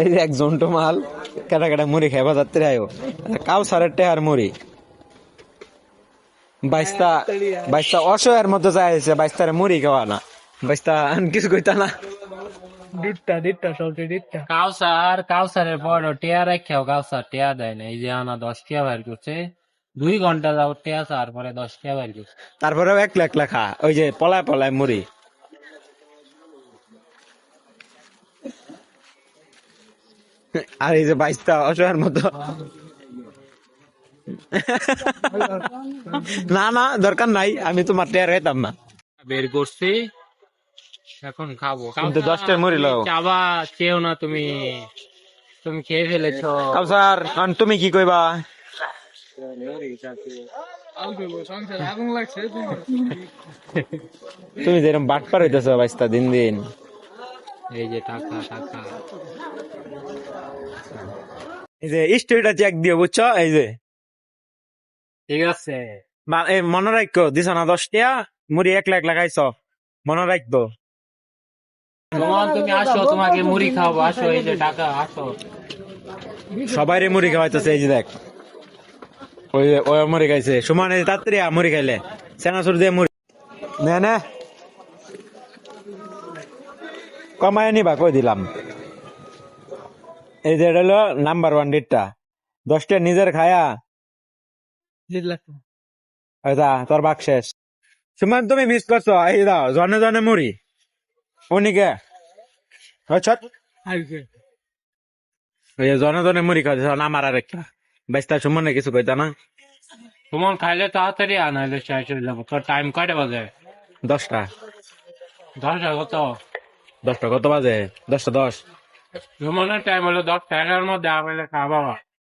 এই যে এক জন্টু মাল কেটা কেটা মুড়ি খাই বাজার থেকে আয়ো কাউ সারের টেহার মুড়ি বাইস্তা বাইস্তা অসহায়ের মধ্যে যাইছে বাইস্তারে মুড়ি খাওয়া না বাইস্তা আন কিছু কইতা না কাউসারের পর টিয়া রাখাও কাউসার টিয়া দেয় না। এই যে আনা 10 টিয়া বের করছে, 2 ঘন্টা যাও টিয়া চার পরে 10 টিয়া বের করছে। তারপরেও এক লাখ লেখা ওই যে পলায় পলায় মুড়ি আর এই যে বাইস্তা অসহায়ের মতো না না দরকার নাই আমি তোমার টেয়ার খাইতাম না বের করছি, এখন খাবো। কিন্তু 10টার মুড়ি লও চাবা চেও না তুমি, তুমি খেয়ে ফেলেছো। কাউসার আর তুমি কি কইবা তুমি যেরকম বাটপার হইতেছো বাইস্তা দিন দিন এই যে টাকা টাকা এই যে স্টোরিটা চেক দিও বুঝছো এই যে ঠিক আছে। মনে রাখো দিছ না 10 টাকা মুড়ি 1 লাখ লাগাইছ মনে রাখবো তোমার তুমি আসো, তোমাকে মুড়ি খাওয়াবো, আসো। এই যে টাকা, আসো। সবাইরে মুড়ি খাওয়াইতেছে এই যে দেখ ওই যে ওই মুড়ি খাইছে সুমান এই যে তাড়াতাড়ি মুড়ি খাইলে সেনাসুর দিয়ে মুড়ি নে নে কমায় নিবা কই দিলাম এই যে এটা হলো নাম্বার 1 ডেটটা 10টা নিজের খায়া ওইটা তোর বাক শেষ সুমান তুমি মিস করছো এই দাও জনে জনে মুড়ি উনিকে আচ্ছা ওই যে জনে জনে মুড়ি খাওয়াইছে আমার আর একটা বাইস্তা সুমনে কিছু কইতা না তোমার খাইলে তাড়াতাড়ি আনাইলে শেষ হয়ে যাবো। তোর টাইম কয়টা বাজে? 10টা 10টা কত? 10টা কত বাজে 10টা 10 সুমনের টাইম হলো 10টা, 11টার মধ্যে আমাকে খাওয়াবা।